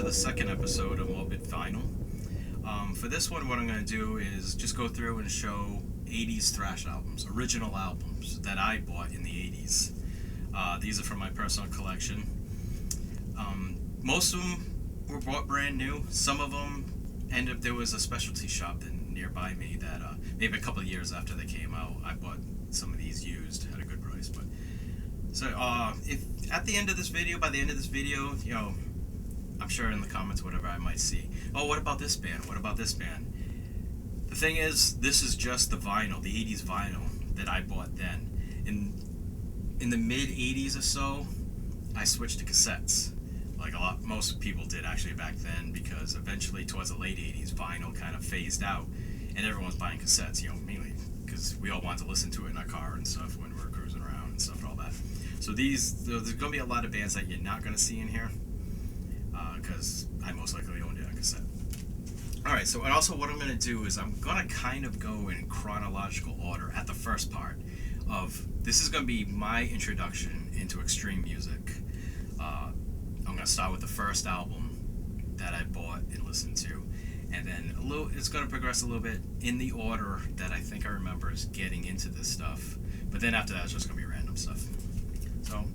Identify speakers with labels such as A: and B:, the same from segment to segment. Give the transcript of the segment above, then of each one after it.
A: the second episode of Morbid Vinyl. For this one, what I'm going to do is just go through and show 80's thrash albums, original albums that I bought in the 80's. These are from my personal collection. Most of them were bought brand new. Some of them there was a specialty shop nearby me that maybe a couple of years after they came out, I bought some of these used at a good price. But so if at the end of this video, by the end of this video, you know, I'm sure in the comments whatever I might see, oh, what about this band? What about this band? The thing is, this is just the vinyl, the 80's vinyl that I bought then. In the mid 80's or so, I switched to cassettes. Like most people did actually back then, because eventually towards the late 80's, vinyl kind of phased out, and everyone was buying cassettes, you know, mainly because we all wanted to listen to it in our car and stuff when we were cruising around and stuff and all that. So there's going to be a lot of bands that you're not going to see in here, because I most likely owned it on cassette. Alright, so and also what I'm going to do is I'm going to kind of go in chronological order at the first part of, this is going to be my introduction into extreme music. I'm going to start with the first album that I bought and listened to, and then it's going to progress a little bit in the order that I think I remember is getting into this stuff, but then after that it's just going to be random stuff. So,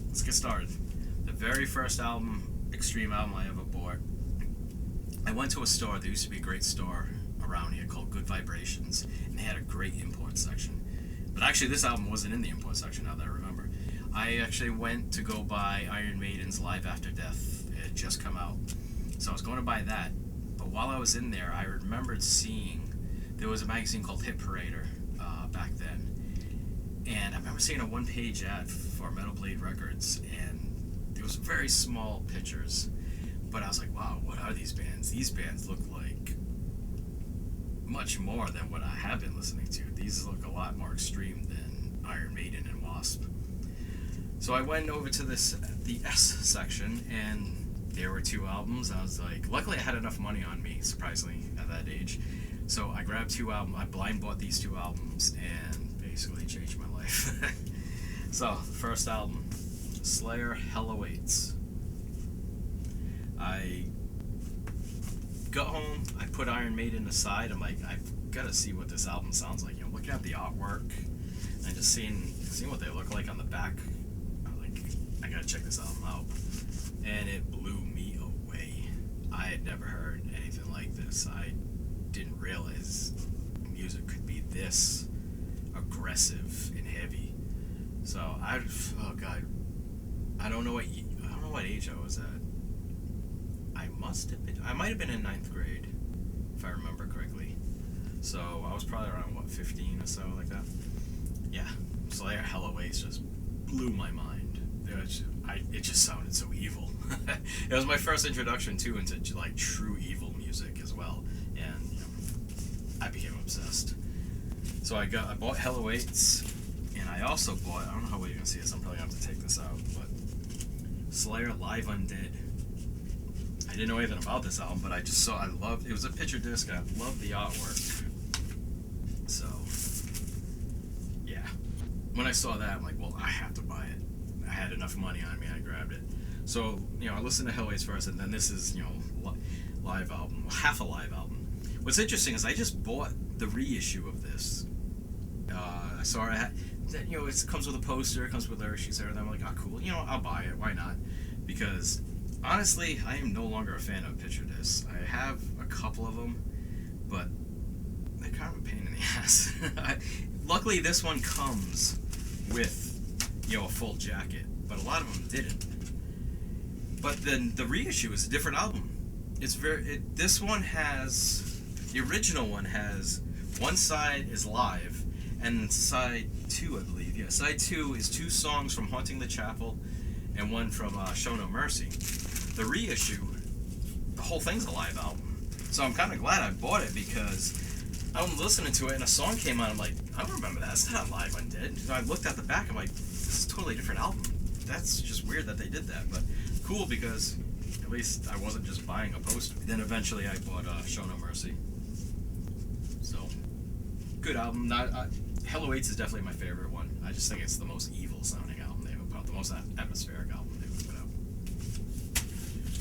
A: let's get started. The very first album, extreme album I ever bought, I went to a store. There used to be a great store around here called Good Vibrations, and they had a great import section. But actually this album wasn't in the import section, now that I remember. I actually went to go buy Iron Maiden's Live After Death. It had just come out. So I was going to buy that. But while I was in there, I remembered seeing, there was a magazine called Hit Parader back then. And I remember seeing a one-page ad for Metal Blade Records, and there was very small pictures. But I was like, wow, what are these bands? These bands look like much more than what I have been listening to. These look a lot more extreme than Iron Maiden and Wasp. So I went over to the S section, and there were two albums. I was like, luckily I had enough money on me, surprisingly, at that age. So I grabbed two albums. I blind bought these two albums, and basically changed my life. So, first album, Slayer, Hell Awaits. I got home, I put Iron Maiden aside. I'm like, I've got to see what this album sounds like. You know, looking at the artwork and just seeing what they look like on the back. I'm like, I gotta check this album out. And it blew me away. I had never heard anything like this. I didn't realize music could be this aggressive and heavy. So oh god, I don't know what age I was at. I might have been in 9th grade, if I remember correctly. So I was probably around, 15 or so, like that. Yeah, Slayer, Hell Awaits just blew my mind. It just sounded so evil. It was my first introduction, too, into, like, true evil music as well. And, you know, I became obsessed. So I bought Hell Awaits, and I also bought, I don't know how well you're going to see this, I'm probably going to have to take this out, but Slayer Live Undead. I didn't know anything about this album, but I just saw, it was a picture disc, and I loved the artwork. So, yeah. When I saw that, I'm like, well, I have to buy it. I had enough money on me, I grabbed it. So, you know, I listened to Hell Awaits first, and then this is, you know, live album, half a live album. What's interesting is I just bought the reissue of this. So I had, you know, it comes with a poster, it comes with lyric sheets there, and I'm like, oh, cool, you know, I'll buy it, why not? Because honestly, I am no longer a fan of picture discs. I have a couple of them, but they're kind of a pain in the ass. Luckily, this one comes with, you know, a full jacket, but a lot of them didn't. But then the reissue is a different album. This one has, the original one has, one side is live, and side 2, I believe, yeah, side 2 is 2 songs from Haunting the Chapel, and one from Show No Mercy. The reissue, the whole thing's a live album. So I'm kind of glad I bought it, because I'm listening to it and a song came on, I'm like, I don't remember that, it's not Live Undead. So I looked at the back, I'm like, this is a totally different album. That's just weird that they did that, but cool, because at least I wasn't just buying a poster. Then eventually I bought Show No Mercy. So, good album. Hell Awaits is definitely my favorite one. I just think it's the most evil sounding album they ever put out, the most atmospheric album they ever put out.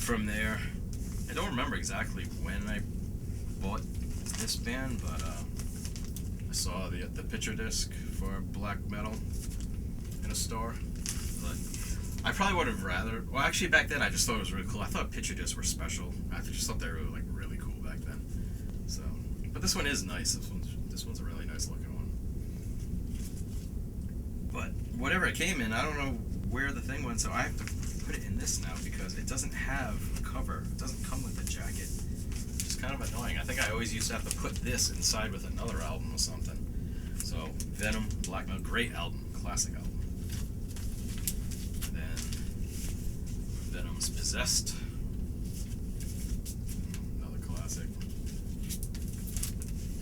A: From there, I don't remember exactly when I bought this band, but I saw the picture disc for black metal in a store. But I probably would have rather. Well, actually, back then I just thought it was really cool. I thought picture discs were special. I just thought they were really cool back then. So, but this one is nice. This one's a really nice looking one. But whatever it came in, I don't know where the thing went, so I have to put it in this now because it doesn't have a cover. It doesn't come with a jacket. It's kind of annoying. I think I always used to have to put this inside with another album or something. So Venom, Black Metal, great album, classic album. Then Venom's Possessed, another classic.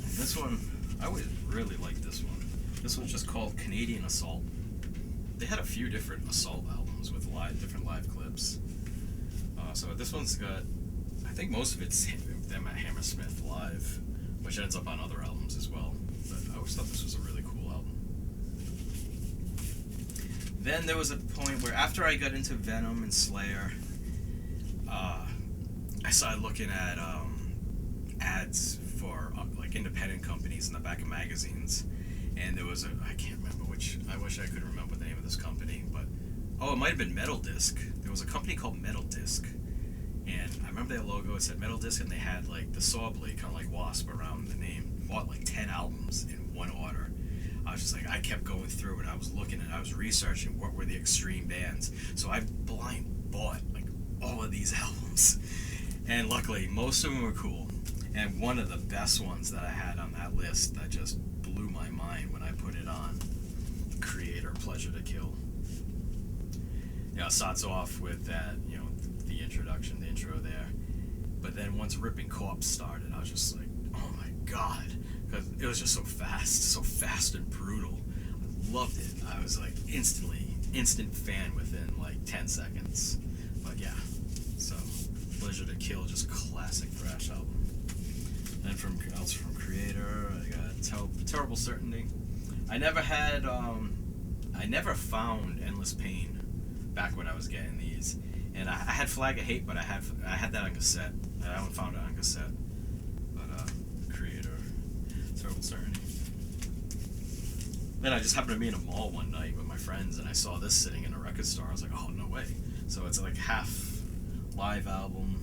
A: And this one, I always really liked this one. This one's just called Canadian Assault. They had a few different Assault albums with different live clips. So this one's got, I think most of it's them at Hammersmith live, which ends up on other albums as well. But I always thought this was a really cool album. Then there was a point where after I got into Venom and Slayer, I started looking at ads for like independent companies in the back of magazines. And there was I can't remember which, I wish I could remember the name of this company, but, it might have been Metal Disc. There was a company called Metal Disc, and I remember their logo, it said Metal Disc, and they had, like, the saw blade, kind of like Wasp around the name. Bought, like, 10 albums in one order. I was just like, I kept going through, and I was looking, and I was researching what were the extreme bands. So I blind bought, like, all of these albums. And luckily, most of them were cool. And one of the best ones that I had on that list that just blew my mind when I put it on, Creator, Pleasure to Kill. It starts off with that, the introduction, the intro there. But then once Ripping Corpse started, I was just like, oh my god. Because it was just so fast and brutal. I loved it. I was like instant fan within like 10 seconds. But yeah, so Pleasure to Kill, just classic thrash album. Then from Creator, I got Terrible Certainty. I never found Endless Pain back when I was getting these, and I had Flag of Hate, but I had that on cassette. I haven't found it on cassette. But Creator, Terrible Certainty. Then I just happened to be in a mall one night with my friends, and I saw this sitting in a record store. I was like, oh no way! So it's like half live album,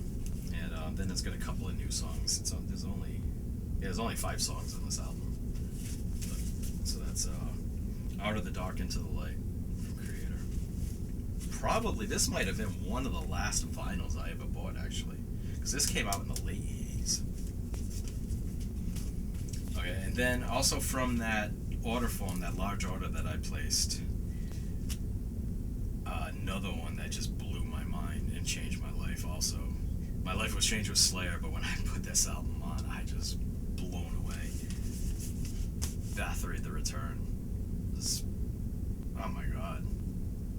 A: and then it's got a couple of new songs. There's only 5 songs on this album. So that's Out of the Dark Into the Light from Creator. Probably this might have been one of the last vinyls I ever bought, actually, because this came out in the late 80s. Okay, and then also from that order form, that large order that I placed, another one that just blew my mind and changed my life also. My life was changed with Slayer, but when I put this album on, I just blown away. Bathory: The Return. Oh my god.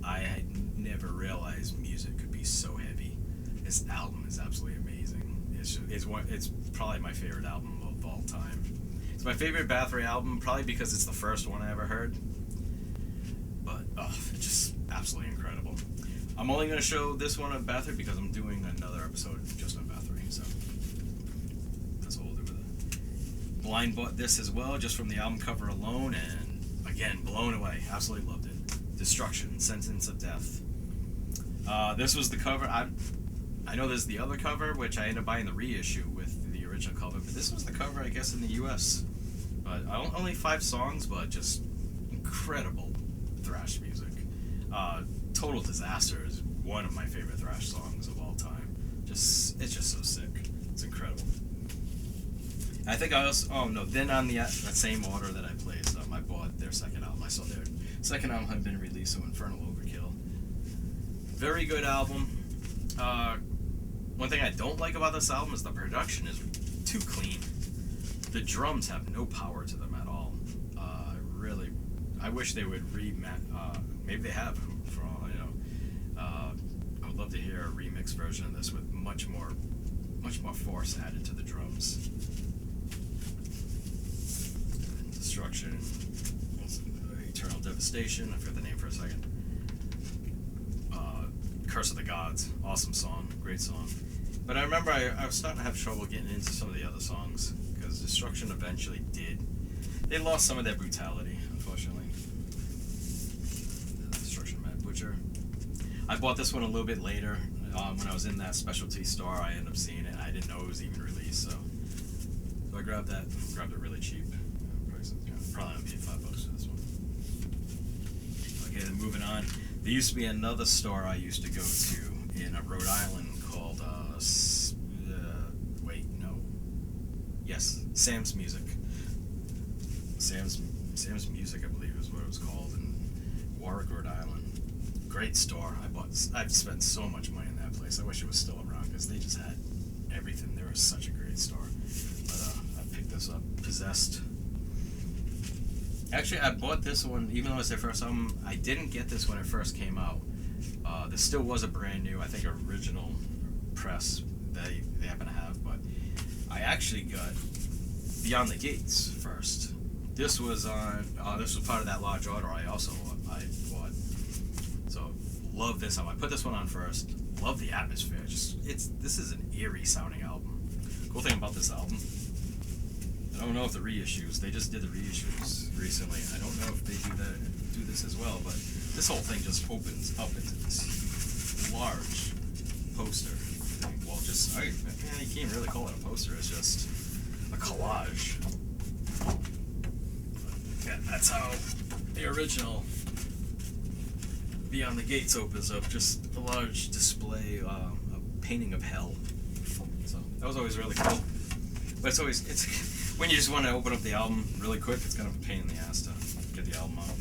A: I had never realized music could be so heavy. This album is absolutely amazing. It's probably my favorite album of all time. It's my favorite Bathory album, probably because it's the first one I ever heard. But, it's just absolutely incredible. I'm only going to show this one of Bathory because I'm doing another episode just on Bathory, so that's what we'll do with it. Blind bought this as well, just from the album cover alone, and again, blown away. Absolutely loved it. Destruction, Sentence of Death. This was the cover. I know there's the other cover, which I ended up buying the reissue with the original cover, but this was the cover, I guess, in the US. But only 5 songs, but just incredible thrash music. Total Disaster is one of my favorite thrash songs of all time. It's just so sick. It's incredible. I think I also, then on that same order that I placed, I bought their second album. I saw their second album had been released, so Infernal Overkill. Very good album. One thing I don't like about this album is the production is too clean. The drums have no power to them at all. I wish they would maybe they have, for all I know. I would love to hear a remix version of this with much more force added to the drums. Destruction, Eternal Devastation, I forgot the name for a second. Curse of the Gods, awesome song, great song. But I remember I was starting to have trouble getting into some of the other songs because Destruction eventually did. They lost some of their brutality, unfortunately. Destruction Mad Butcher. I bought this one a little bit later. When I was in that specialty store, I ended up seeing it. I didn't know it was even released, so I grabbed that. Grabbed it really cheap. Prices, probably gonna be $5 for this one. Okay, then moving on. There used to be another store I used to go to in Rhode Island called Sam's Music. Sam's Music, I believe, is what it was called in Warwick, Rhode Island. Great store. I've spent so much money in that place. I wish it was still around because they just had everything. They were such a great store. But I picked this up. Possessed. Actually, I bought this one even though it's their first album. I didn't get this when it first came out. This still was a brand new, I think, original press they happen to have. But I actually got Beyond the Gates first. This was on. This was part of that large order I bought. So love this album. I put this one on first. Love the atmosphere. This is an eerie sounding album. Cool thing about this album, I don't know if the reissues. They just did the reissues recently. I don't know if they do this as well. But this whole thing just opens up into this large poster thing. Well, you can't really call it a poster. It's just a collage. Yeah, that's how the original Beyond the Gates opens up. Just a large display, a painting of hell. So that was always really cool. But it's when you just want to open up the album really quick, it's kind of a pain in the ass to get the album out.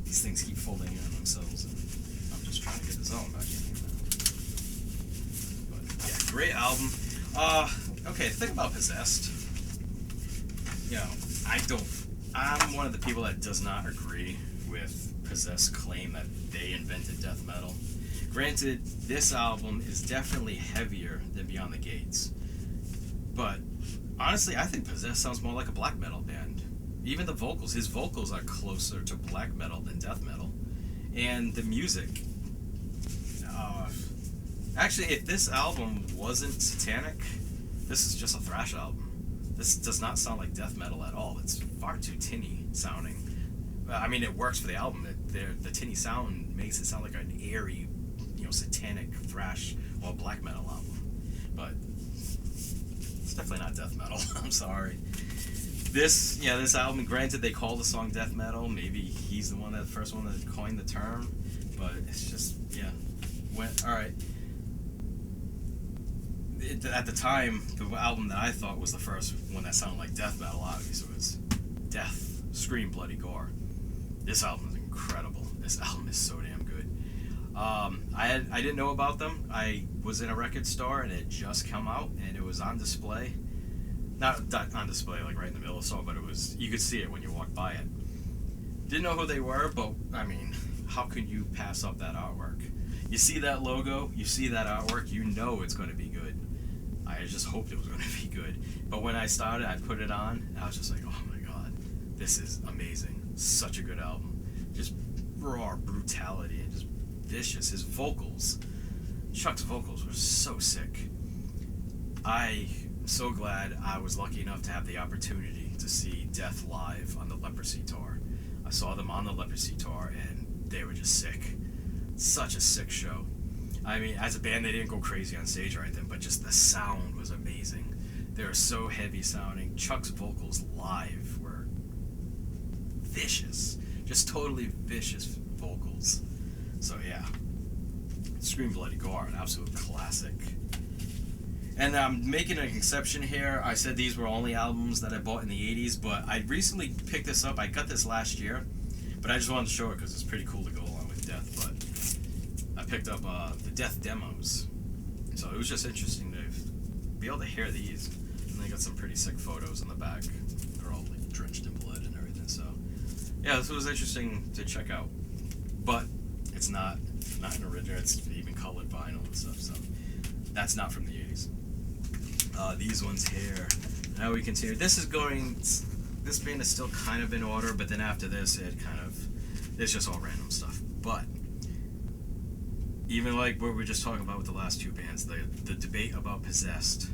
A: These things keep folding in on themselves, and I'm just trying to get this album back in here now. But yeah, great album. Okay, the thing about Possessed, I'm one of the people that does not agree with Possessed claim that they invented death metal. Granted, this album is definitely heavier than Beyond the Gates, but honestly, I think Possessed sounds more like a black metal band. Even the vocals, his vocals are closer to black metal than death metal. And the music, actually, if this album wasn't satanic, this is just a thrash album. This does not sound like death metal at all. It's far too tinny sounding. I mean, it works for the album. The tinny sound makes it sound like an airy, satanic thrash or black metal album. But it's definitely not death metal. I'm sorry. This album, granted they call the song death metal. Maybe he's the first one that coined the term. But it's just, alright. At the time, the album that I thought was the first one that sounded like death metal, obviously, was Death, Scream, Bloody Gore. This album is incredible. This album is so damn good. I didn't know about them. I was in a record store and it had just come out and it was on display. Not on display like right in the middle of the store, but you could see it when you walked by it. Didn't know who they were, but I mean, how could you pass up that artwork? You see that logo, you see that artwork, you know it's going to be good. I just hoped it was going to be good. But when I started, I put it on, and I was just like, oh my god, this is amazing. Such a good album. Just raw brutality and just vicious. His vocals, Chuck's vocals were so sick. I'm so glad I was lucky enough to have the opportunity to see Death live on the Leprosy tour. I saw them on the Leprosy tour, and they were just sick. Such a sick show. I mean, as a band, they didn't go crazy on stage or anything, but just the sound was amazing. They were so heavy sounding. Chuck's vocals live were vicious. Just totally vicious vocals. So yeah. Scream Bloody Gore, an absolute classic. And I'm making an exception here. I said these were only albums that I bought in the 80s, but I recently picked this up. I got this last year, but I just wanted to show it because it's pretty cool to go along with Death. But I picked up the Death demos, so it was just interesting to be able to hear these. And they got some pretty sick photos on the back. They're all like drenched in blood and everything. So yeah, this was interesting to check out. But it's not an original. It's even colored vinyl and stuff. So that's not from the 80s. These ones here. Now we continue. This band is still kind of in order, but then after this, it's just all random stuff. But even like what we were just talking about with the last two bands, the debate about Possessed.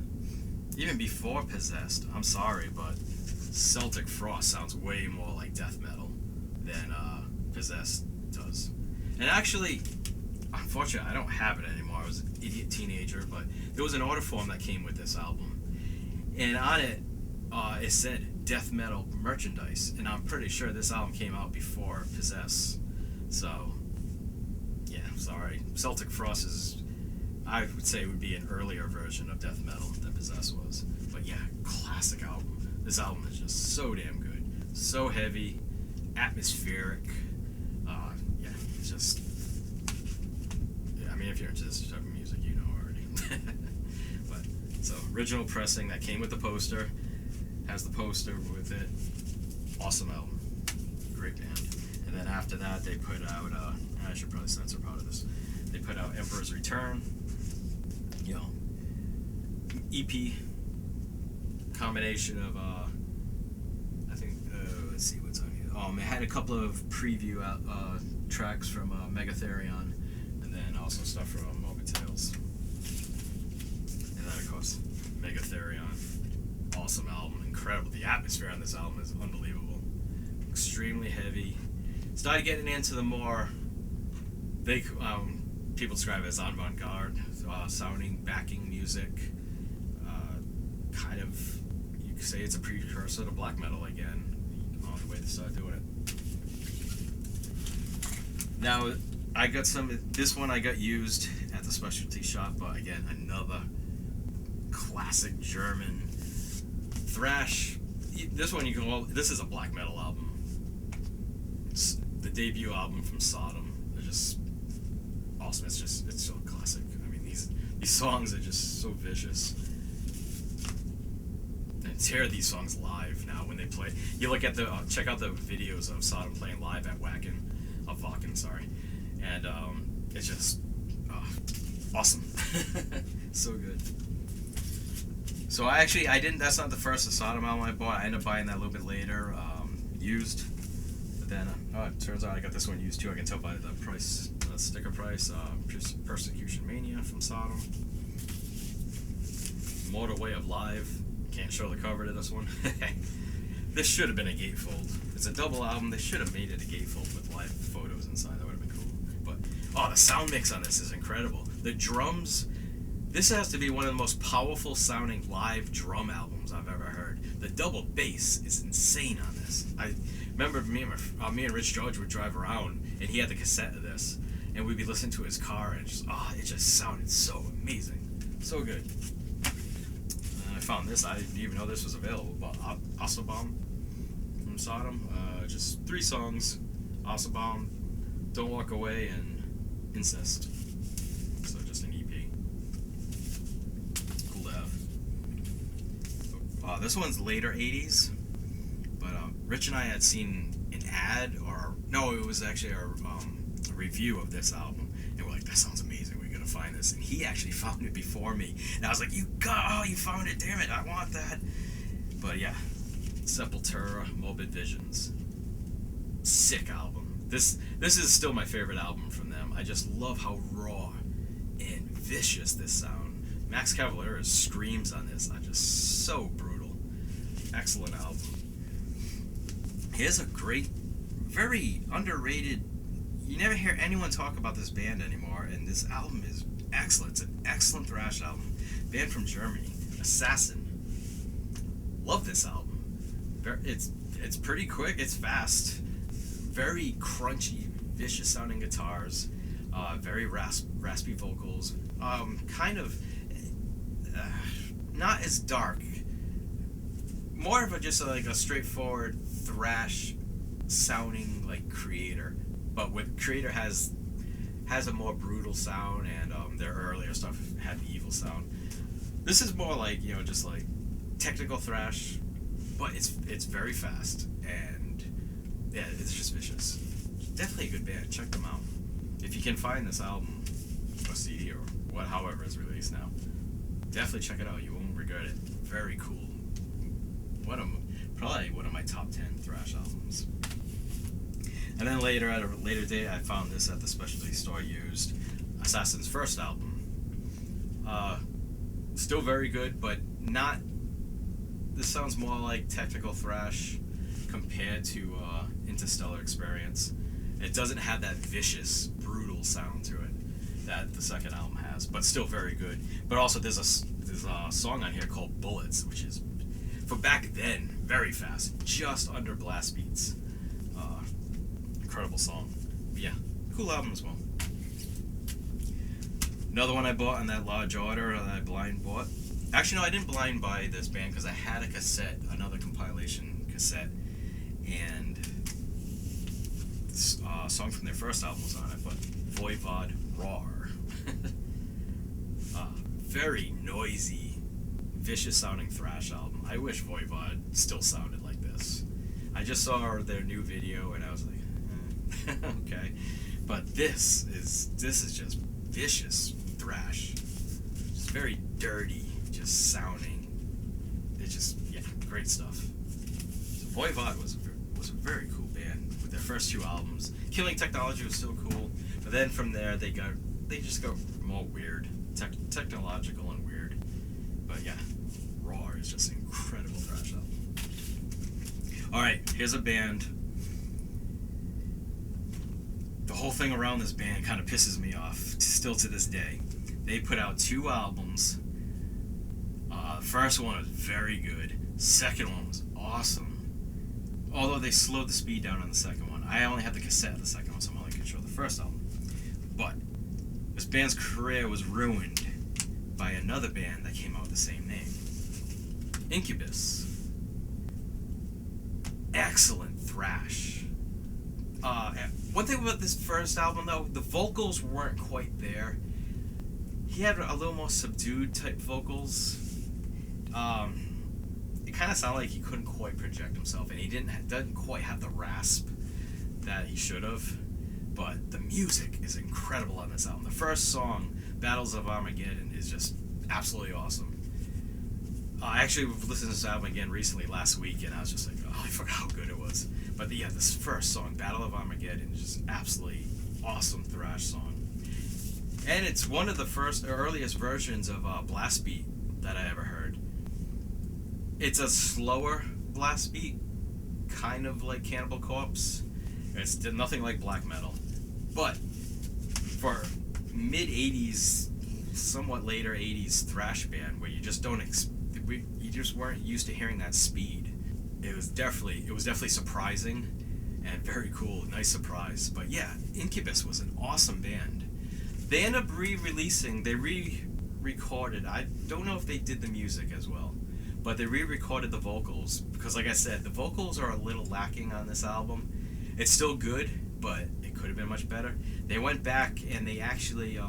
A: Even before Possessed, I'm sorry, but Celtic Frost sounds way more like death metal than Possessed does. And actually, unfortunately, I don't have it anymore. I was an idiot teenager, but there was an order form that came with this album, and on it, it said death metal merchandise, and I'm pretty sure this album came out before Possess. So, yeah, sorry. Celtic Frost is, I would say, would be an earlier version of death metal than Possess was. But yeah, classic album. This album is just so damn good. So heavy, atmospheric. Yeah, it's just, yeah, I mean, if you're into this type of music, you know already. But, so, original pressing that came with the poster. Has the poster with it. Awesome album. Great band. And then after that, they put out, I should probably censor part of this. They put out Emperor's Return. You know, EP. Combination of, I think, let's see what's on here. It had a couple of preview tracks from Megatherion. And then also stuff from Morbid Tales. And then, of course, Megatherion. Awesome album, incredible. The atmosphere on this album is unbelievable. Extremely heavy. Started getting into the more, people describe it as avant-garde sounding backing music. Kind of, you could say it's a precursor to black metal again, on the way they started doing it. Now, I got this one I got used at the specialty shop, but again, another classic German thrash. This one this is a black metal album. It's the debut album from Sodom. They're just awesome. It's so classic. I mean, these songs are just so vicious. And to hear these songs live now when they play. You look at check out the videos of Sodom playing live at Wacken, sorry. And it's just awesome. So good. So that's not the first Sodom album I bought. I ended up buying that a little bit later, used. But then, it turns out I got this one used too. I can tell by the price, sticker price. Persecution Mania from Sodom. Mortal Way of Live. Can't show the cover to this one. This should have been a gatefold. It's a double album. They should have made it a gatefold with live photos inside. That would have been cool. But, the sound mix on this is incredible. The drums. This has to be one of the most powerful sounding live drum albums I've ever heard. The double bass is insane on this. I remember me and Rich George would drive around, and he had the cassette of this, and we'd be listening to his car, and it just sounded so amazing, so good. I found this. I didn't even know this was available. But Osselbaum from Sodom, just 3 songs: Osselbaum, Don't Walk Away, and Incest. So just an EP. This one's later 80's, but Rich and I had seen an ad, it was actually a review of this album, and we're like, that sounds amazing, we're gonna find this, and he actually found it before me, and I was like, you found it, damn it, I want that. But yeah, Sepultura, Morbid Visions, sick album. This is still my favorite album from them. I just love how raw and vicious this sound. Max Cavalera's screams on this are just so brutal. Excellent album. Here's a great, very underrated, you never hear anyone talk about this band anymore, and this album is excellent. It's an excellent thrash album. Band from Germany, Assassin. Love this album. It's pretty quick, it's fast. Very crunchy, vicious sounding guitars. Very raspy vocals. Kind of not as dark. More of just like a straightforward thrash sounding like Creator, but with Creator has a more brutal sound, and their earlier stuff had the evil sound. This is more like just like technical thrash, but it's very fast, and yeah, it's just vicious. Definitely a good band. Check them out if you can find this album or CD or however it's released now. Definitely check it out. You won't regret it. Very cool. Probably one of my top 10 thrash albums. And then later, at a later date, I found this at the specialty store used. Assassin's first album. Still very good, but not. This sounds more like technical thrash compared to Interstellar Experience. It doesn't have that vicious, brutal sound to it that the second album has, but still very good. But also, there's a song on here called Bullets, which is, for back then, very fast, just under blast beats. Incredible song. But yeah, cool album as well. Another one I bought on that large order that I blind bought. Actually, no, I didn't blind buy this band because I had a cassette, another compilation cassette, and a song from their first album was on it, but Voivod Roar. Very noisy, vicious sounding thrash album. I wish Voivod still sounded like this. I just saw their new video and I was like, okay. But this is just vicious thrash. Just very dirty, just sounding. It's just, yeah, great stuff. So Voivod was a very cool band with their first two albums. Killing Technology was still cool, but then from there they just got more weird, technological and weird. But yeah, Roar is just an incredible thrash album. All right, here's a band. The whole thing around this band kind of pisses me off, still to this day. They put out two albums. First one was very good. Second one was awesome. Although they slowed the speed down on the second one. I only had the cassette of the second one, so I'm only going to show the first album. But this band's career was ruined by another band that came out with the same name. Incubus. Excellent thrash. One thing about this first album, though, the vocals weren't quite there. He had a little more subdued type vocals. It kind of sounded like he couldn't quite project himself, and he doesn't quite have the rasp that he should have. But the music is incredible on this album. The first song, Battles of Armageddon, is just absolutely awesome. I actually listened to this album again recently last week, and I was just like, oh, I forgot how good it was. But yeah, this first song, Battle of Armageddon, is just absolutely awesome thrash song. And it's one of the earliest versions of blast beat that I ever heard. It's a slower blast beat, kind of like Cannibal Corpse. It's nothing like black metal. But for mid-80s, somewhat later 80s thrash band where you just you just weren't used to hearing that speed. It was definitely surprising and very cool, nice surprise. But yeah, Incubus was an awesome band. They ended up re-releasing, they re-recorded, I don't know if they did the music as well, but they re-recorded the vocals, because like I said, the vocals are a little lacking on this album. It's still good, but it could have been much better. They went back and they actually,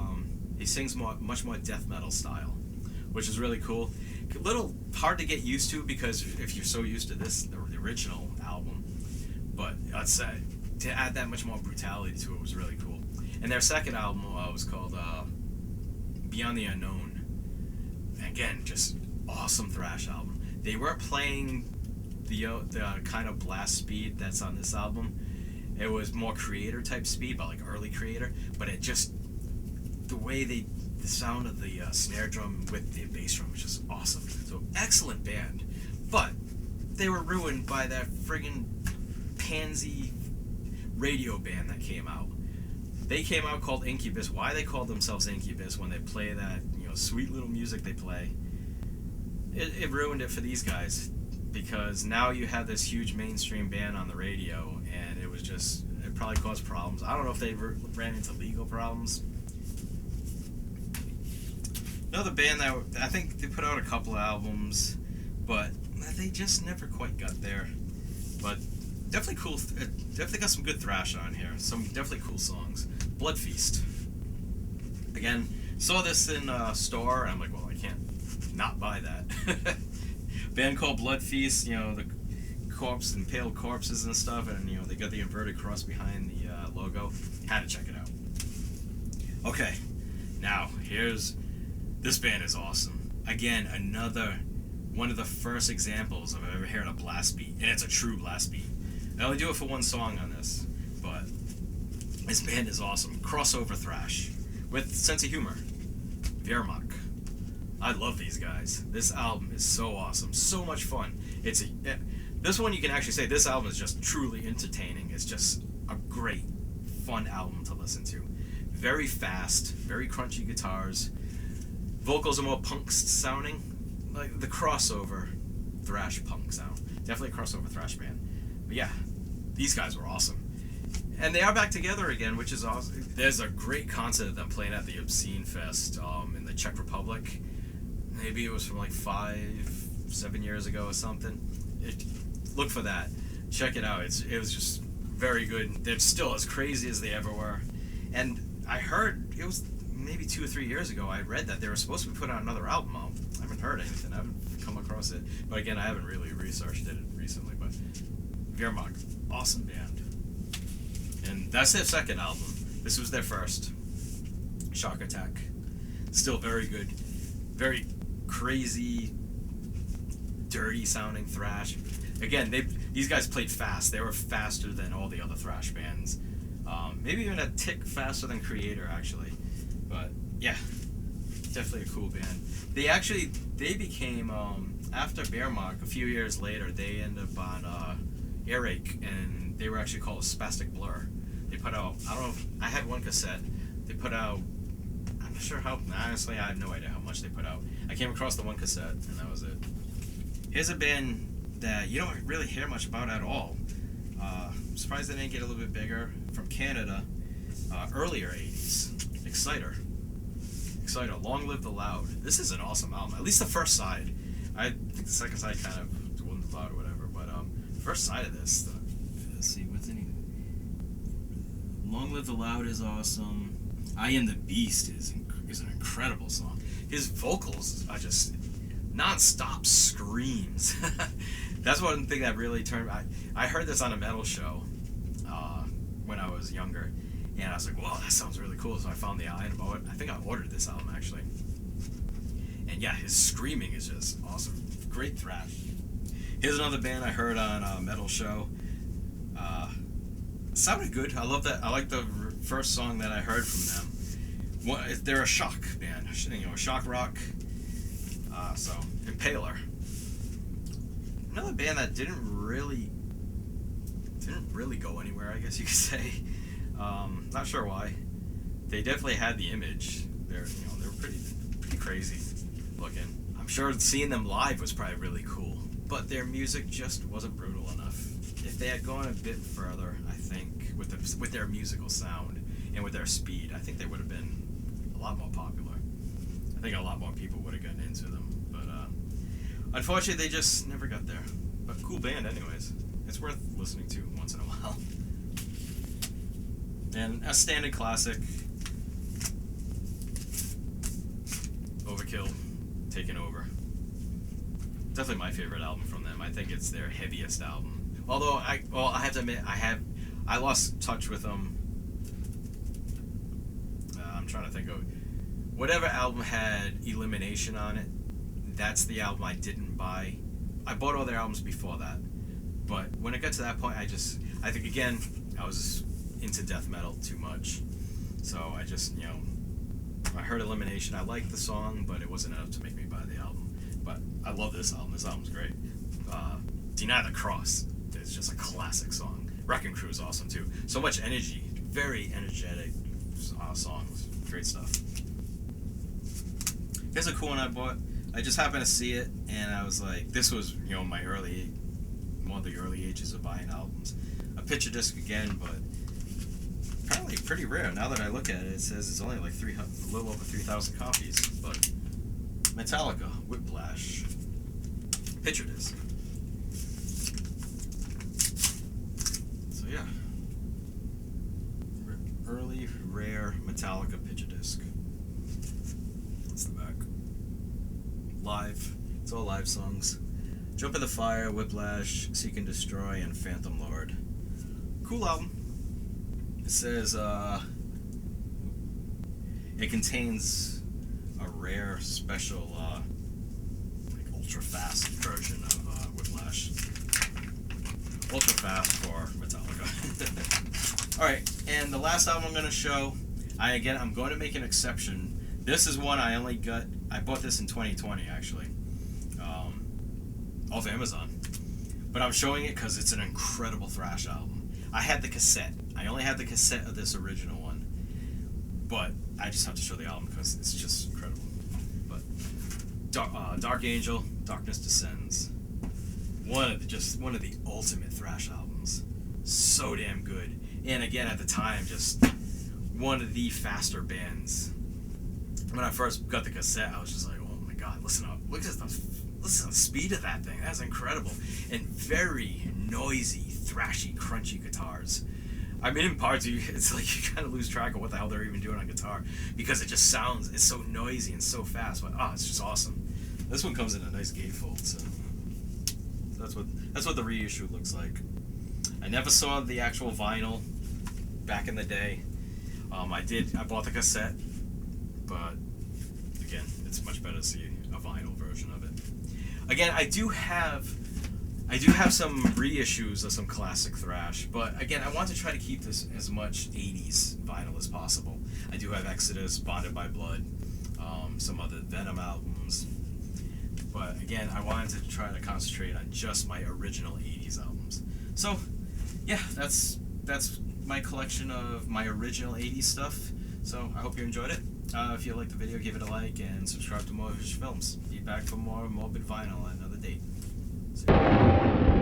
A: he sings much more death metal style, which is really cool. A little hard to get used to because if you're so used to the original album, but I'd say to add that much more brutality to it was really cool. And their second album was called Beyond the Unknown. Again, just awesome thrash album. They weren't playing the kind of blast speed that's on this album. It was more Creator type speed, but like early Creator. But it just, the way the sound of the snare drum with the bass drum was just awesome. So excellent band. But they were ruined by that friggin' pansy radio band that came out. They came out called Incubus. Why they called themselves Incubus when they play that, sweet little music they play, it ruined it for these guys, because now you have this huge mainstream band on the radio, and it probably caused problems. I don't know if they ran into legal problems. Another band that I think they put out a couple of albums, but they just never quite got there. But definitely cool. Definitely got some good thrash on here. Some definitely cool songs. Blood Feast. Again, saw this in a store, and I'm like, well, I can't not buy that. Band called Blood Feast. The corpse and pale corpses and stuff, and they got the inverted cross behind the logo. Had to check it out. Okay, now this band is awesome. Again, another one of the first examples of ever hearing a blast beat, and it's a true blast beat. I only do it for one song on this, but this band is awesome. Crossover thrash. with sense of humor. Wehrmacht. I love these guys. This album is so awesome, so much fun. This one you can actually say this album is just truly entertaining. It's just a great, fun album to listen to. Very fast, very crunchy guitars. Vocals are more punk sounding, like the crossover thrash punk sound. Definitely a crossover thrash band. But yeah, these guys were awesome. And they are back together again, which is awesome. There's a great concert of them playing at the Obscene Fest in the Czech Republic. Maybe it was from like 5-7 years ago or something. Look for that. Check it out. It was just very good. They're still as crazy as they ever were. And I heard, it was maybe 2 or 3 years ago, I read that they were supposed to be putting out another album out. I haven't heard anything. I haven't come across it. But again, I haven't really researched it recently. But Wehrmacht, awesome band. And that's their second album. This was their first. Shock Attack. Still very good. Very crazy, dirty sounding thrash. Again, these guys played fast. They were faster than all the other thrash bands. Maybe even a tick faster than Creator, actually. But yeah, definitely a cool band. They became, after Wehrmacht, a few years later, they ended up on Earache, and they were actually called Spastic Blur. They put out, I don't know, I had one cassette. They put out, I'm not sure how, honestly, I have no idea how much they put out. I came across the one cassette, and that was it. Here's a band that you don't really hear much about at all. I'm surprised they didn't get a little bit bigger. From Canada, earlier 80's, Exciter, Long Live the Loud. This is an awesome album, at least the first side. I think the second side kind of wasn't loud or whatever, but first side of this, let's see, what's in it? Long Live the Loud is awesome. I Am the Beast is an incredible song. His vocals are just non-stop screams. That's one thing that really turned. I heard this on a metal show when I was younger, and I was like, "Wow, that sounds really cool." So I found the album. I think I ordered this album actually, and yeah, his screaming is just awesome. Great thrash. Here's another band I heard on a metal show. Sounded good. I love that. I like the first song that I heard from them. They're a shock band, shock rock. So Impaler. Another band that didn't really go anywhere, I guess you could say. Not sure why. They definitely had the image. They were pretty crazy looking. I'm sure seeing them live was probably really cool, but their music just wasn't brutal enough. If they had gone a bit further, I think with their musical sound and with their speed, I think they would have been a lot more popular. I think a lot more people would have gotten into them, but unfortunately they just never got there. But cool band anyways. It's worth listening to once in a while. And a standard classic, Overkill, Taken Over. Definitely my favorite album from them. I think it's their heaviest album. Although I have to admit I lost touch with them. I'm trying to think of whatever album had Elimination on it. That's the album I didn't buy. I bought all their albums before that, but when it got to that point, I think again I was into death metal too much, so I just I heard Elimination. I liked the song, but it wasn't enough to make me buy the album. But I love this album. This album's great. Deny the Cross is just a classic song. Wrecking Crew is awesome too. So much energy, very energetic songs. Great stuff. Here's a cool one I bought. I just happened to see it, and I was like, this was, one of the early ages of buying albums. A picture disc again, but apparently pretty rare. Now that I look at it, it says it's only like a little over 3,000 copies. But Metallica, Whiplash, picture disc. So yeah, early rare Metallica picture disc. That's the back. Live. It's all live songs. Jump in the Fire, Whiplash, Seek and Destroy, and Phantom Lord. Cool album. It says it contains a rare, special, ultra fast version of Whiplash. Ultra fast for Metallica. Alright, and the last album I'm going to show, I'm going to make an exception. This is one I bought this in 2020 actually, off Amazon. But I'm showing it because it's an incredible thrash album. I had the cassette. I only had the cassette of this original one, but I just have to show the album because it's just incredible. But Dark Angel, Darkness Descends. One of the ultimate thrash albums. So damn good. And again, at the time, just one of the faster bands. When I first got the cassette, I was just like, oh my god, listen to the speed of that thing. That's incredible. And very noisy, thrashy, crunchy guitars. I mean, in parts, it's like you kind of lose track of what the hell they're even doing on guitar because it just sounds, it's so noisy and so fast. But it's just awesome. This one comes in a nice gatefold, so that's what the reissue looks like. I never saw the actual vinyl back in the day. I bought the cassette, but again, it's much better to see a vinyl version of it. Again, I do have some reissues of some classic thrash, but again, I want to try to keep this as much 80s vinyl as possible. I do have Exodus, Bonded by Blood, some other Venom albums, but again, I wanted to try to concentrate on just my original 80s albums. So, yeah, that's my collection of my original 80s stuff. So I hope you enjoyed it. If you liked the video, give it a like and subscribe to more films. Be back for more Morbid vinyl at another date. See you.